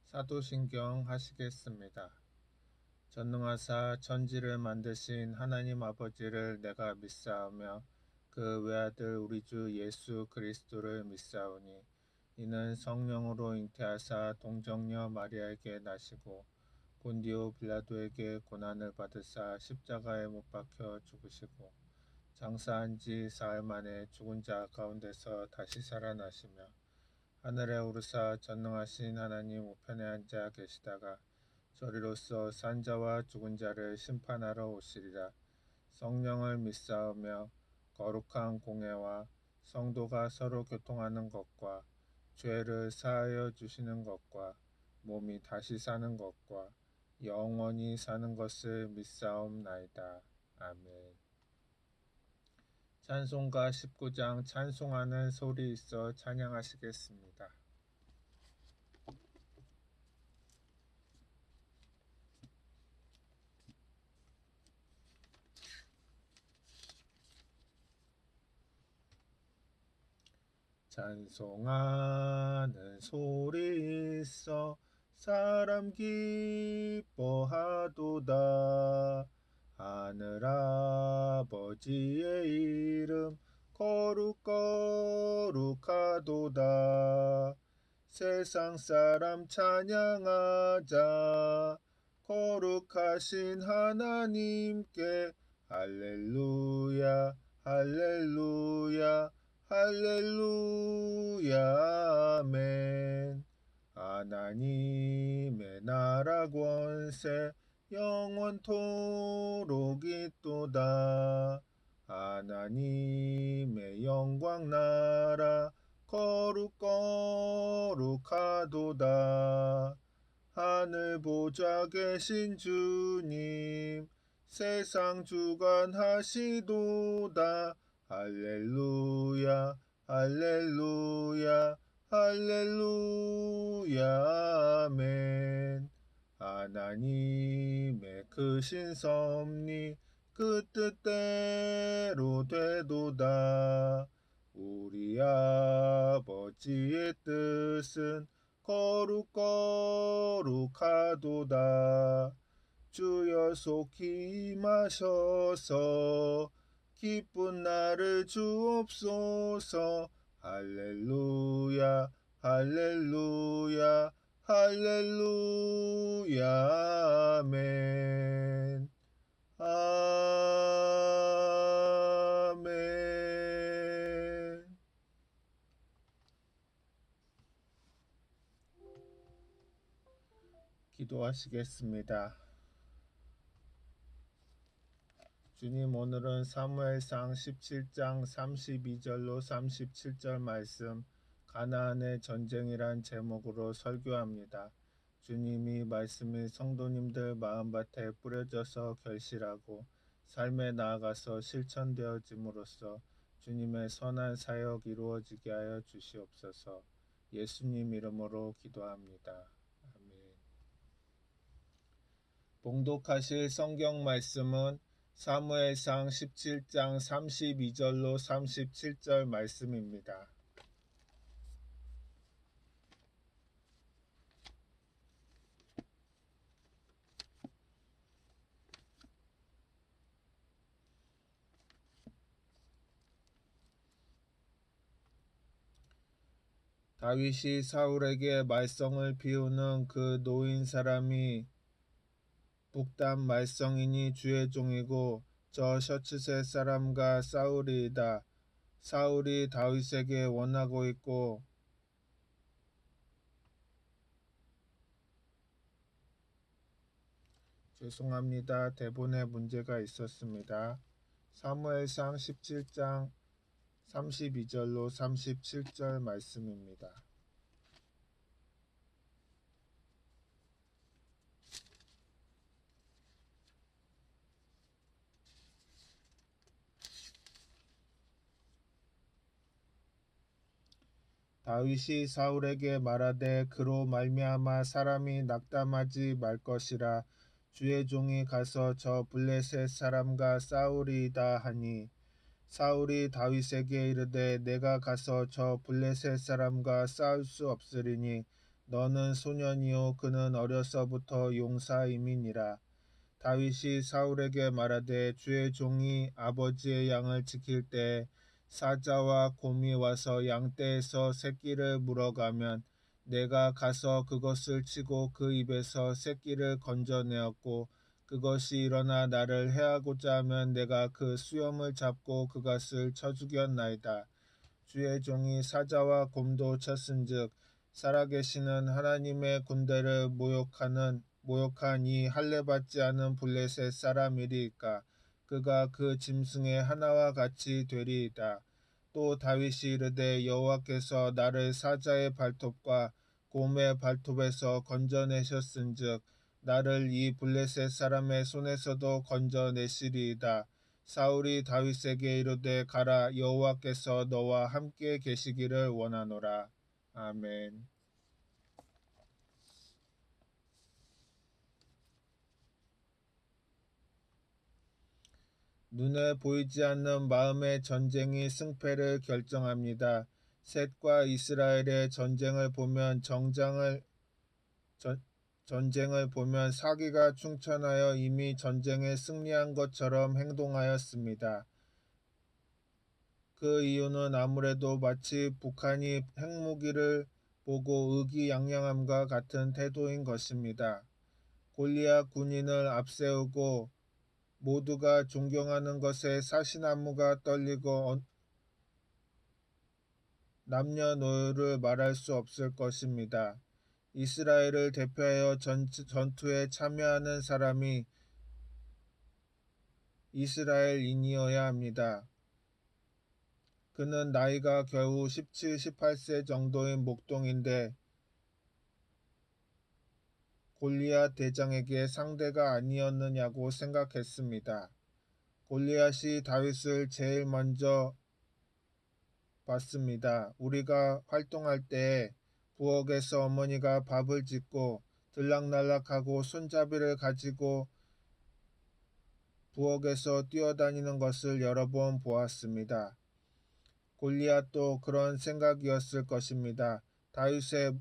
사도신경 하시겠습니다. 전능하사 천지를 만드신 하나님 아버지를 내가 믿사오며 그 외아들 우리 주 예수 그리스도를 믿사오니 이는 성령으로 잉태하사 동정녀 마리아에게 나시고 본디오 빌라도에게 고난을 받으사 십자가에 못 박혀 죽으시고 장사한 지 사흘 만에 죽은 자 가운데서 다시 살아나시며 하늘에 오르사 전능하신 하나님 우편에 앉아 계시다가 저리로서 산 자와 죽은 자를 심판하러 오시리라. 성령을 믿사오며 거룩한 공회와 성도가 서로 교통하는 것과 죄를 사하여 주시는 것과 몸이 다시 사는 것과 영원히 사는 것을 믿사옵나이다. 아멘. 찬송가 19장 찬송하는 소리 있어 찬양하시겠습니다. 찬송하는 소리 있어 사람 기뻐하도다. 하늘 아버지의 이름 거룩거룩하도다. 세상 사람 찬양하자. 거룩하신 하나님께 할렐루야 할렐루야 할렐루야 아멘. 하나님의 나라 권세 영원토록 있도다. 하나님의 영광 나라 거룩거룩하도다. 하늘 보좌 계신 주님 세상 주관하시도다. 할렐루야 할렐루야 할렐루야 아멘. 하나님의 크신 섭리 그 뜻대로 되도다. 우리 아버지의 뜻은 거룩거룩하도다. 주여 속히 임하셔서 기쁜 날을 주옵소서. 할렐루야 할렐루야 할렐루야 아멘. 아멘. 기도하시겠습니다. 주님, 오늘은 사무엘상 17장 32절로 37절 말씀 가나안의 전쟁이란 제목으로 설교합니다. 주님이 말씀이 성도님들 마음밭에 뿌려져서 결실하고 삶에 나아가서 실천되어짐으로써 주님의 선한 사역 이루어지게 하여 주시옵소서. 예수님 이름으로 기도합니다. 아멘. 봉독하실 성경 말씀은 사무엘상 17장 32절로 37절 말씀입니다. 다윗이 사울에게 말썽을 피우는 그 노인 사람이 북단 말썽이니 주의 종이고 저 셔츠색 사람과 사울이다. 사울이 다윗에게 원하고 있고 죄송합니다. 대본에 문제가 있었습니다. 사무엘상 17장 32절로 37절 말씀입니다. 다윗이 사울에게 말하되 그로 말미암아 사람이 낙담하지 말 것이라. 주의 종이 가서 저 블레셋 사람과 싸우리이다 하니 사울이 다윗에게 이르되 내가 가서 저 블레셋 사람과 싸울 수 없으리니 너는 소년이요 그는 어려서부터 용사임이니라. 다윗이 사울에게 말하되 주의 종이 아버지의 양을 지킬 때 사자와 곰이 와서 양떼에서 새끼를 물어가면 내가 가서 그것을 치고 그 입에서 새끼를 건져내었고 그것이 일어나 나를 해하고자 하면 내가 그 수염을 잡고 그것을 쳐 죽였나이다. 주의 종이 사자와 곰도 쳤은즉 살아계시는 하나님의 군대를 모욕한 이 할례받지 않은 블레셋 사람이리이까. 그가 그 짐승의 하나와 같이 되리이다. 또 다윗이 이르되 여호와께서 나를 사자의 발톱과 곰의 발톱에서 건져내셨은즉 나를 이 블레셋 사람의 손에서도 건져내시리이다. 사울이 다윗에게 이르되 가라 여호와께서 너와 함께 계시기를 원하노라. 아멘. 눈에 보이지 않는 마음의 전쟁이 승패를 결정합니다. 셋과 이스라엘의 전쟁을 보면 전쟁을 보면 사기가 충천하여 이미 전쟁에 승리한 것처럼 행동하였습니다. 그 이유는 아무래도 마치 북한이 핵무기를 보고 의기양양함과 같은 태도인 것입니다. 골리앗 군인을 앞세우고 모두가 존경하는 것에 사시나무가 떨리고 남녀노소를 말할 수 없을 것입니다. 이스라엘을 대표하여 전투에 참여하는 사람이 이스라엘인이어야 합니다. 그는 나이가 겨우 17, 18세 정도인 목동인데 골리앗 대장에게 상대가 아니었느냐고 생각했습니다. 골리앗이 다윗을 제일 먼저 봤습니다. 우리가 활동할 때 부엌에서 어머니가 밥을 짓고 들락날락하고 손잡이를 가지고 부엌에서 뛰어다니는 것을 여러 번 보았습니다. 골리앗도 그런 생각이었을 것입니다. 다윗의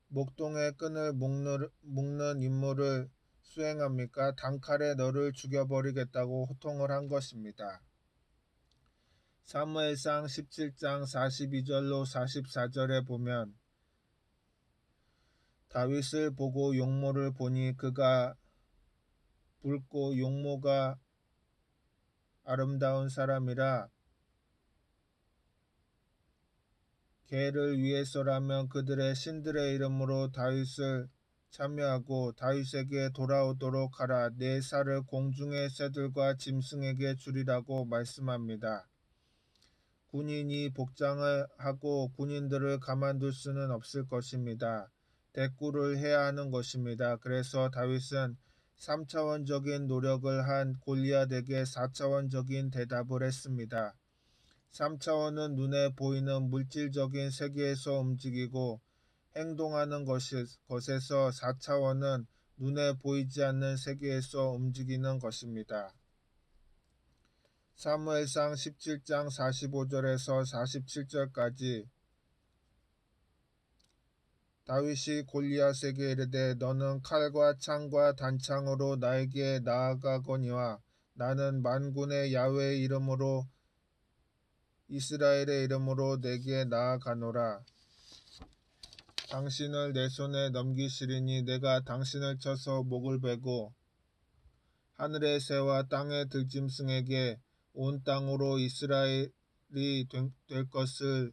목동의 끈을 묶는 임무를 수행합니까? 단칼에 너를 죽여버리겠다고 호통을 한 것입니다. 사무엘상 17장 42절로 44절에 보면 다윗을 보고 용모를 보니 그가 붉고 용모가 아름다운 사람이라 개를 위해서라면 그들의 신들의 이름으로 다윗을 참여하고 다윗에게 돌아오도록 하라. 내 살을 공중의 새들과 짐승에게 주리라고 말씀합니다. 군인이 복장을 하고 군인들을 가만둘 수는 없을 것입니다. 대꾸를 해야 하는 것입니다. 그래서 다윗은 3차원적인 노력을 한 골리앗에게 4차원적인 대답을 했습니다. 3차원은 눈에 보이는 물질적인 세계에서 움직이고 행동하는 것에서 4차원은 눈에 보이지 않는 세계에서 움직이는 것입니다. 사무엘상 17장 45절에서 47절까지 다윗이 골리앗에게 이르되 너는 칼과 창과 단창으로 나에게 나아가거니와 나는 만군의 야훼의 이름으로 이스라엘의 이름으로 내게 나아가노라. 당신을 내 손에 넘기시리니 내가 당신을 쳐서 목을 베고 하늘의 새와 땅의 들짐승에게 온 땅으로 이스라엘이 될 것을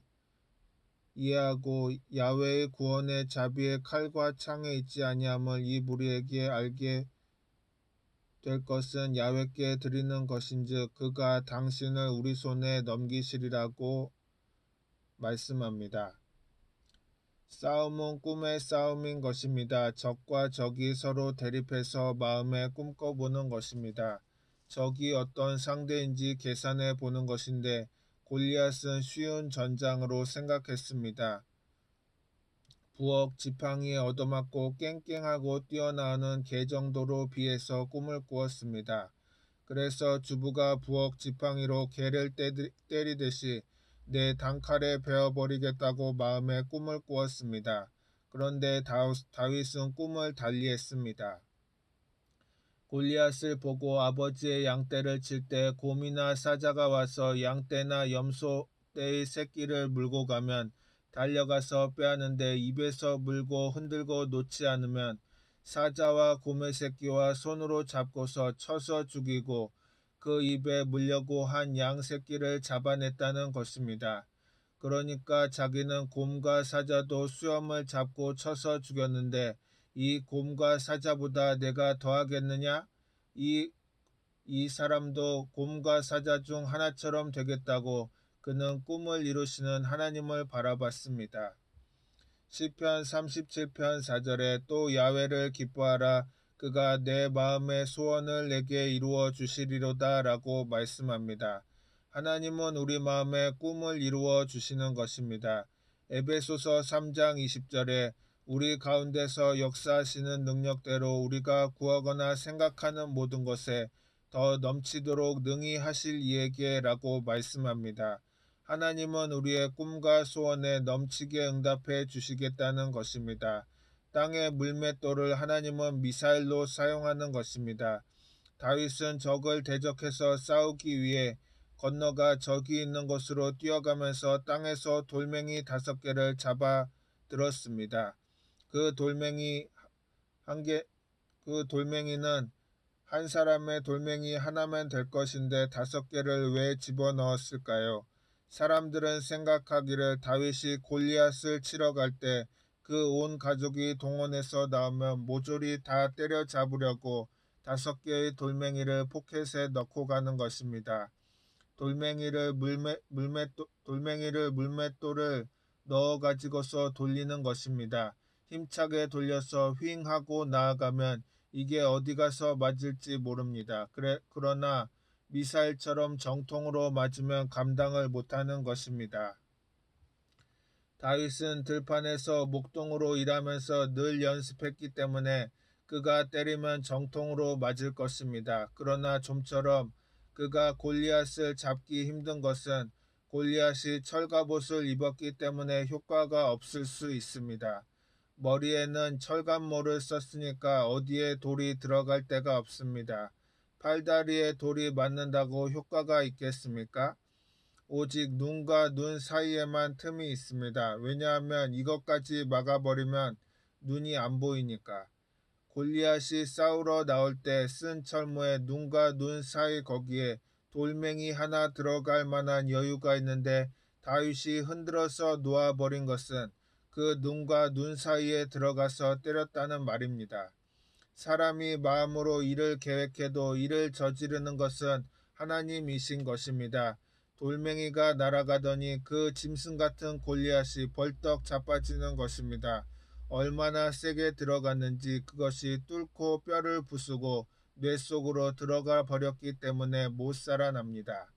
이해하고 야훼의 구원의 자비의 칼과 창에 있지 아니함을 이 무리에게 알게 될 것은 야훼께 드리는 것인즉 그가 당신을 우리 손에 넘기시리라고 말씀합니다. 싸움은 꿈의 싸움인 것입니다. 적과 적이 서로 대립해서 마음에 꿈꿔보는 것입니다. 적이 어떤 상대인지 계산해 보는 것인데 골리앗은 쉬운 전장으로 생각했습니다. 부엌 지팡이에 얻어맞고 깽깽하고 뛰어나오는 개 정도로 비해서 꿈을 꾸었습니다. 그래서 주부가 부엌 지팡이로 개를 때리듯이 내 단칼에 베어버리겠다고 마음에 꿈을 꾸었습니다. 그런데 다윗은 꿈을 달리했습니다. 골리앗을 보고 아버지의 양떼를 칠 때 곰이나 사자가 와서 양떼나 염소떼의 새끼를 물고 가면 달려가서 빼앗는데 입에서 물고 흔들고 놓지 않으면 사자와 곰의 새끼와 손으로 잡고서 쳐서 죽이고 그 입에 물려고 한 양 새끼를 잡아냈다는 것입니다. 그러니까 자기는 곰과 사자도 수염을 잡고 쳐서 죽였는데 이 곰과 사자보다 내가 더하겠느냐? 이, 이 사람도 곰과 사자 중 하나처럼 되겠다고 그는 꿈을 이루시는 하나님을 바라봤습니다. 시편 37편 4절에 또 야훼를 기뻐하라 그가 내 마음의 소원을 내게 이루어 주시리로다 라고 말씀합니다. 하나님은 우리 마음의 꿈을 이루어 주시는 것입니다. 에베소서 3장 20절에 우리 가운데서 역사하시는 능력대로 우리가 구하거나 생각하는 모든 것에 더 넘치도록 능히 하실 이에게 라고 말씀합니다. 하나님은 우리의 꿈과 소원에 넘치게 응답해 주시겠다는 것입니다. 땅의 물맷돌을 하나님은 미사일로 사용하는 것입니다. 다윗은 적을 대적해서 싸우기 위해 건너가 적이 있는 곳으로 뛰어가면서 땅에서 돌멩이 5개를 잡아 들었습니다. 그 돌멩이는 한 사람의 돌멩이 하나면 될 것인데 5개를 왜 집어넣었을까요? 사람들은 생각하기를 다윗이 골리앗을 치러 갈 때 그 온 가족이 동원해서 나오면 모조리 다 때려잡으려고 5개의 돌멩이를 포켓에 넣고 가는 것입니다. 돌멩이를 물맷돌을 넣어 가지고서 돌리는 것입니다. 힘차게 돌려서 휘잉 하고 나아가면 이게 어디 가서 맞을지 모릅니다. 그러나 미사일처럼 정통으로 맞으면 감당을 못하는 것입니다. 다윗은 들판에서 목동으로 일하면서 늘 연습했기 때문에 그가 때리면 정통으로 맞을 것입니다. 그러나 좀처럼 그가 골리앗을 잡기 힘든 것은 골리앗이 철갑옷을 입었기 때문에 효과가 없을 수 있습니다. 머리에는 철갑모를 썼으니까 어디에 돌이 들어갈 데가 없습니다. 팔다리에 돌이 맞는다고 효과가 있겠습니까? 오직 눈과 눈 사이에만 틈이 있습니다. 왜냐하면 이것까지 막아버리면 눈이 안 보이니까. 골리앗이 싸우러 나올 때 쓴 철무에 눈과 눈 사이 거기에 돌멩이 하나 들어갈 만한 여유가 있는데 다윗이 흔들어서 놓아버린 것은 그 눈과 눈 사이에 들어가서 때렸다는 말입니다. 사람이 마음으로 일을 계획해도 일을 저지르는 것은 하나님이신 것입니다. 돌멩이가 날아가더니 그 짐승 같은 골리앗이 벌떡 자빠지는 것입니다. 얼마나 세게 들어갔는지 그것이 뚫고 뼈를 부수고 뇌 속으로 들어가 버렸기 때문에 못 살아납니다.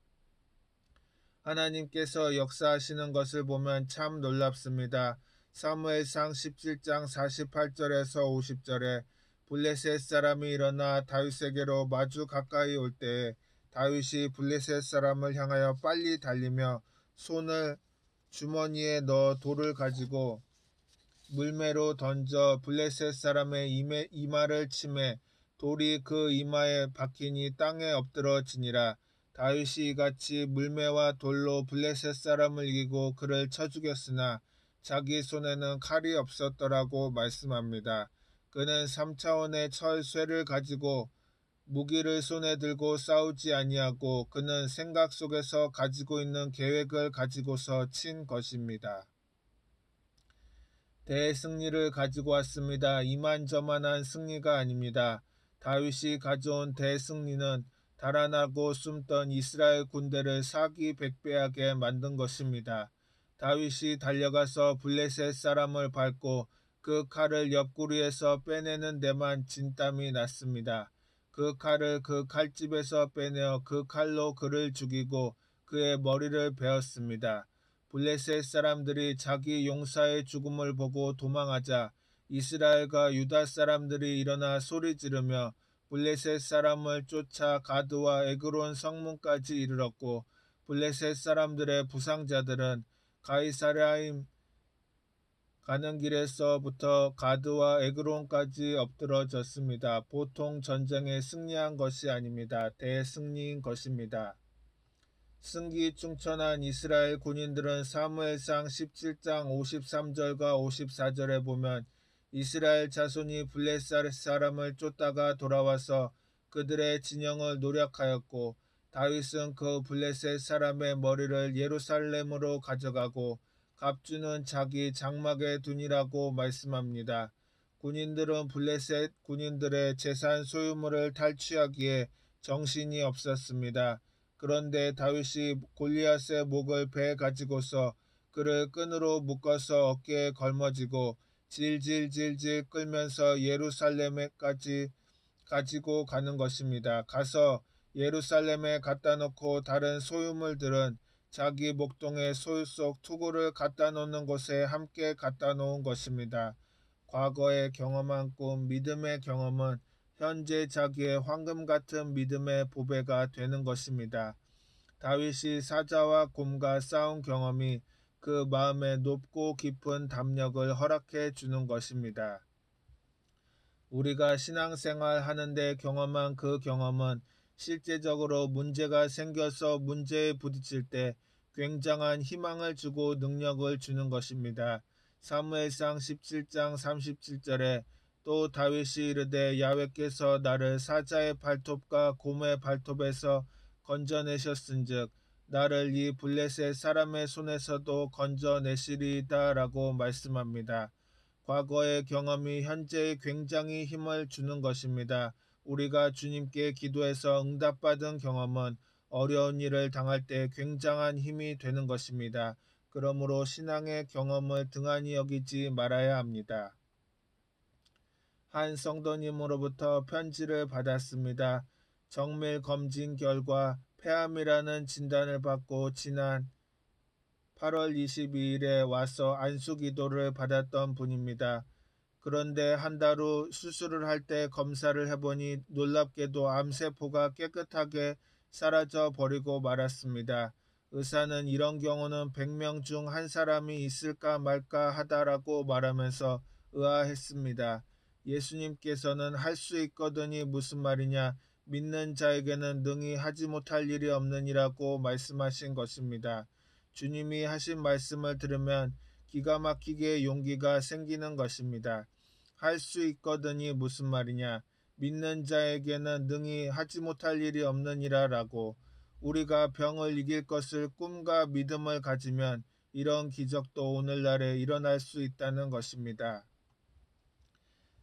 하나님께서 역사하시는 것을 보면 참 놀랍습니다. 사무엘상 17장 48절에서 50절에 블레셋 사람이 일어나 다윗에게로 마주 가까이 올 때에 다윗이 블레셋 사람을 향하여 빨리 달리며 손을 주머니에 넣어 돌을 가지고 물매로 던져 블레셋 사람의 이마를 치매 돌이 그 이마에 박히니 땅에 엎드러지니라. 다윗이 이같이 물매와 돌로 블레셋 사람을 이기고 그를 쳐 죽였으나 자기 손에는 칼이 없었더라고 말씀합니다. 그는 3차원의 철쇠를 가지고 무기를 손에 들고 싸우지 아니하고 그는 생각 속에서 가지고 있는 계획을 가지고서 친 것입니다. 대승리를 가지고 왔습니다. 이만저만한 승리가 아닙니다. 다윗이 가져온 대승리는 달아나고 숨던 이스라엘 군대를 사기백배하게 만든 것입니다. 다윗이 달려가서 블레셋 사람을 밟고 그 칼을 옆구리에서 빼내는 데만 진땀이 났습니다. 그 칼을 그 칼집에서 빼내어 그 칼로 그를 죽이고 그의 머리를 베었습니다. 블레셋 사람들이 자기 용사의 죽음을 보고 도망하자 이스라엘과 유다 사람들이 일어나 소리 지르며 블레셋 사람을 쫓아 가드와 에그론 성문까지 이르렀고 블레셋 사람들의 부상자들은 가는 길에서부터 가드와 에그론까지 엎드러졌습니다. 보통 전쟁에 승리한 것이 아닙니다. 대승리인 것입니다. 승기충천한 이스라엘 군인들은 사무엘상 17장 53절과 54절에 보면 이스라엘 자손이 블레셋 사람을 쫓다가 돌아와서 그들의 진영을 노략하였고 다윗은 그 블레셋 사람의 머리를 예루살렘으로 가져가고 갑주는 자기 장막에 두니라고 말씀합니다. 군인들은 블레셋 군인들의 재산 소유물을 탈취하기에 정신이 없었습니다. 그런데 다윗이 골리앗의 목을 배에 가지고서 그를 끈으로 묶어서 어깨에 걸머쥐고 질질질질 끌면서 예루살렘에까지 가지고 가는 것입니다. 가서 예루살렘에 갖다 놓고 다른 소유물들은 자기 목동의 소유 속 투구를 갖다 놓는 곳에 함께 갖다 놓은 것입니다. 과거에 경험한 꿈, 믿음의 경험은 현재 자기의 황금 같은 믿음의 보배가 되는 것입니다. 다윗이 사자와 곰과 싸운 경험이 그 마음에 높고 깊은 담력을 허락해 주는 것입니다. 우리가 신앙생활 하는데 경험한 그 경험은 실제적으로 문제가 생겨서 문제에 부딪힐 때 굉장한 희망을 주고 능력을 주는 것입니다. 사무엘상 17장 37절에 또 다윗이 이르되 야훼께서 나를 사자의 발톱과 곰의 발톱에서 건져내셨은즉 나를 이 블레셋 사람의 손에서도 건져내시리이다 라고 말씀합니다. 과거의 경험이 현재에 굉장히 힘을 주는 것입니다. 우리가 주님께 기도해서 응답받은 경험은 어려운 일을 당할 때 굉장한 힘이 되는 것입니다. 그러므로 신앙의 경험을 등한히 여기지 말아야 합니다. 한 성도님으로부터 편지를 받았습니다. 정밀 검진 결과 폐암이라는 진단을 받고 지난 8월 22일에 와서 안수기도를 받았던 분입니다. 그런데 한 달 후 수술을 할 때 검사를 해보니 놀랍게도 암세포가 깨끗하게 사라져 버리고 말았습니다. 의사는 이런 경우는 100명 중 한 사람이 있을까 말까 하다라고 말하면서 의아했습니다. 예수님께서는 할 수 있거든이 무슨 말이냐, 믿는 자에게는 능히 하지 못할 일이 없느니라고 말씀하신 것입니다. 주님이 하신 말씀을 들으면 기가 막히게 용기가 생기는 것입니다. 할 수 있거든이 무슨 말이냐, 믿는 자에게는 능히 하지 못할 일이 없느니라 라고. 우리가 병을 이길 것을 꿈과 믿음을 가지면 이런 기적도 오늘날에 일어날 수 있다는 것입니다.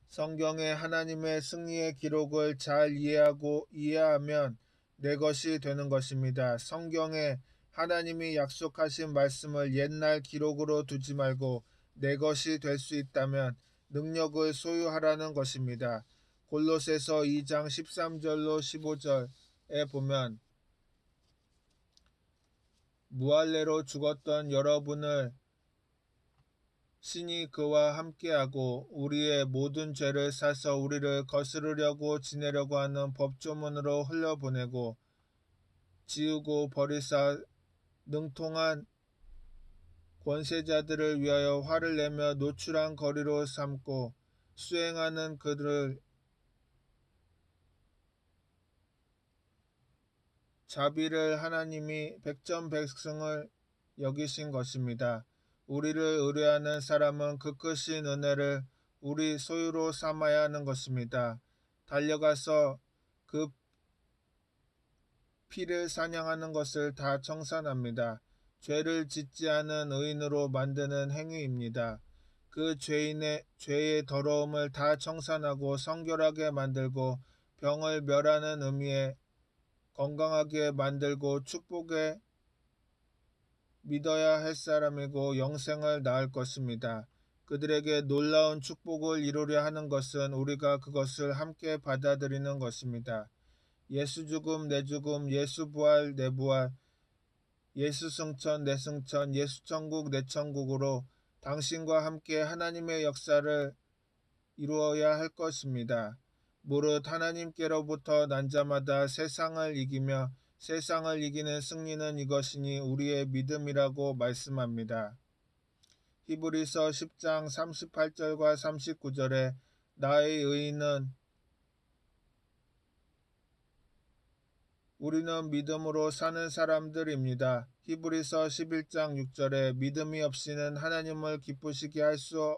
성경의 하나님의 승리의 기록을 잘 이해하면 내 것이 되는 것입니다. 성경에 하나님이 약속하신 말씀을 옛날 기록으로 두지 말고 내 것이 될 수 있다면 능력을 소유하라는 것입니다. 골로새서 2장 13절로 15절에 보면 무할례로 죽었던 여러분을 신이 그와 함께하고 우리의 모든 죄를 사서 우리를 거스르려고 지내려고 하는 법조문으로 흘려보내고 지우고 버리사 능통한 권세자들을 위하여 화를 내며 노출한 거리로 삼고 수행하는 그들을 자비를 하나님이 백전백승을 여기신 것입니다. 우리를 의뢰하는 사람은 그 크신 은혜를 우리 소유로 삼아야 하는 것입니다. 달려가서 그 피를 사냥하는 것을 다 청산합니다. 죄를 짓지 않은 의인으로 만드는 행위입니다. 그 죄의 더러움을 다 청산하고 성결하게 만들고 병을 멸하는 의미에 건강하게 만들고 축복에 믿어야 할 사람이고 영생을 낳을 것입니다. 그들에게 놀라운 축복을 이루려 하는 것은 우리가 그것을 함께 받아들이는 것입니다. 예수 죽음 내 죽음, 예수 부활 내 부활, 예수 승천 내 승천, 예수 천국 내 천국으로 당신과 함께 하나님의 역사를 이루어야 할 것입니다. 무릇 하나님께로부터 난 자마다 세상을 이기며 세상을 이기는 승리는 이것이니 우리의 믿음이라고 말씀합니다. 히브리서 10장 38절과 39절에 나의 의인은 우리는 믿음으로 사는 사람들입니다. 히브리서 11장 6절에 믿음이 없이는 하나님을 기쁘시게 할 수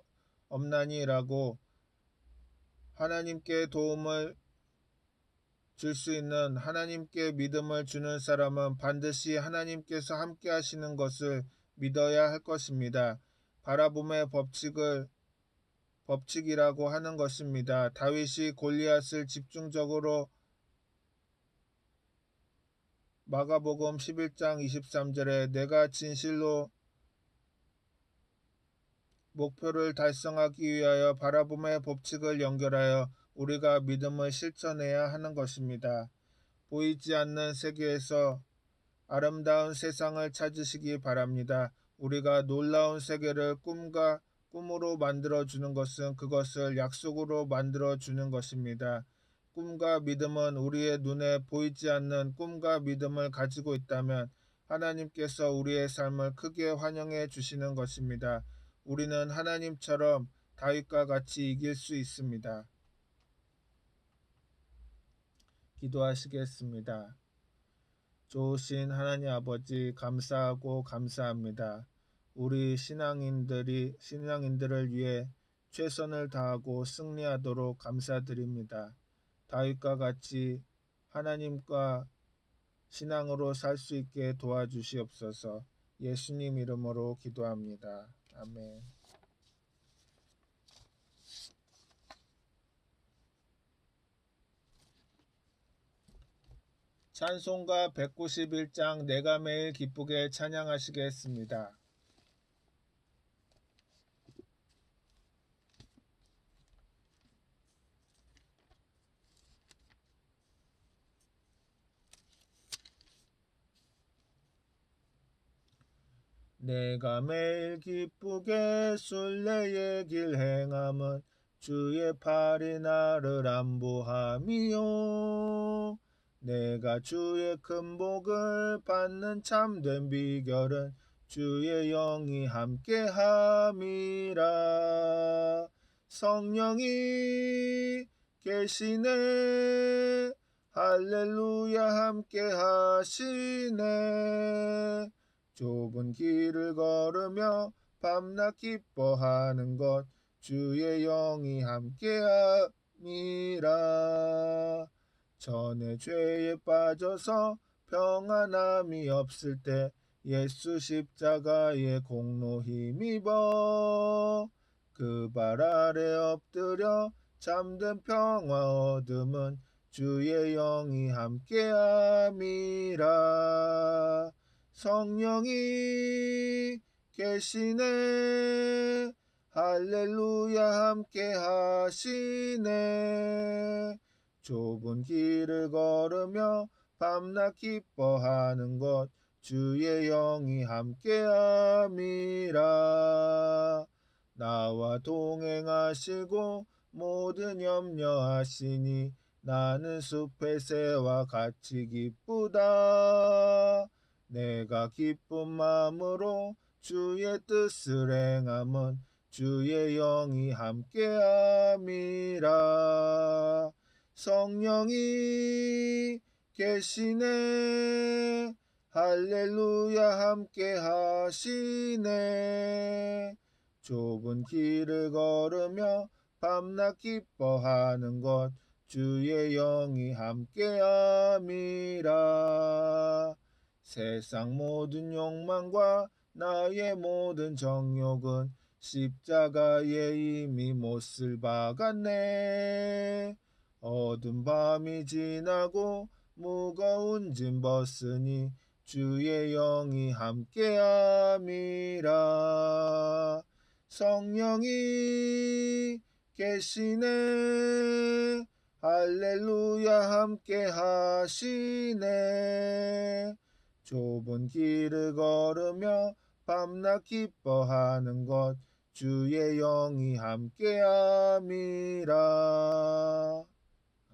없나니라고 하나님께 도움을 줄 수 있는 하나님께 믿음을 주는 사람은 반드시 하나님께서 함께 하시는 것을 믿어야 할 것입니다. 바라봄의 법칙이라고 하는 것입니다. 다윗이 골리앗을 집중적으로 마가복음 11장 23절에 내가 진실로 목표를 달성하기 위하여 바라봄의 법칙을 연결하여 우리가 믿음을 실천해야 하는 것입니다. 보이지 않는 세계에서 아름다운 세상을 찾으시기 바랍니다. 우리가 놀라운 세계를 꿈으로 만들어주는 것은 그것을 약속으로 만들어주는 것입니다. 꿈과 믿음은 우리의 눈에 보이지 않는 꿈과 믿음을 가지고 있다면 하나님께서 우리의 삶을 크게 환영해 주시는 것입니다. 우리는 하나님처럼 다윗과 같이 이길 수 있습니다. 기도하시겠습니다. 좋으신 하나님 아버지 감사하고 감사합니다. 우리 신앙인들을 위해 최선을 다하고 승리하도록 감사드립니다. 다윗과 같이 하나님과 신앙으로 살 수 있게 도와주시옵소서. 예수님 이름으로 기도합니다. 아멘. 찬송가 191장 내가 매일 기쁘게 찬양하시겠습니다. 내가 매일 기쁘게 순례의 길 행함은 주의 팔이 나를 안보함이요. 내가 주의 큰 복을 받는 참된 비결은 주의 영이 함께함이라. 성령이 계시네 할렐루야 함께하시네. 좁은 길을 걸으며 밤낮 기뻐하는 것 주의 영이 함께함이라. 전에 죄에 빠져서 평안함이 없을 때 예수 십자가의 공로 힘입어 그 발 아래 엎드려 잠든 평화 얻음은 주의 영이 함께함이라. 성령이 계시네 할렐루야 함께하시네. 좁은 길을 걸으며 밤낮 기뻐하는 것 주의 영이 함께함이라. 나와 동행하시고 모든 염려하시니 나는 숲의 새와 같이 기쁘다. 내가 기쁜 마음으로 주의 뜻을 행함은 주의 영이 함께함이라. 성령이 계시네 할렐루야 함께하시네. 좁은 길을 걸으며 밤낮 기뻐하는 것 주의 영이 함께함이라. 세상 모든 욕망과 나의 모든 정욕은 십자가에 이미 못을 박았네. 어두운 밤이 지나고 무거운 짐 벗으니 주의 영이 함께함이라. 성령이 계시네 할렐루야 함께하시네. 좁은 길을 걸으며 밤낮 기뻐하는 것 주의 영이 함께함이라.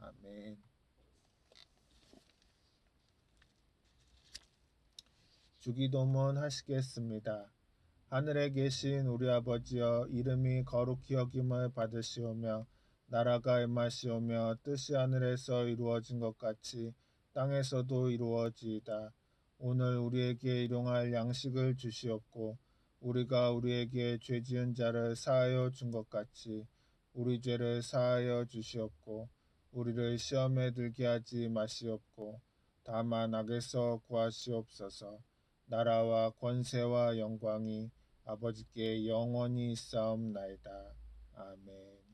아멘. 주기도문 하시겠습니다. 하늘에 계신 우리 아버지여, 이름이 거룩히 여김을 받으시오며 나라가 임하시오며 뜻이 하늘에서 이루어진 것 같이 땅에서도 이루어지이다. 오늘 우리에게 일용할 양식을 주시옵고 우리가 우리에게 죄 지은 자를 사하여 준 것 같이 우리 죄를 사하여 주시옵고 우리를 시험에 들게 하지 마시옵고 다만 악에서 구하시옵소서. 나라와 권세와 영광이 아버지께 영원히 있사옵나이다. 아멘.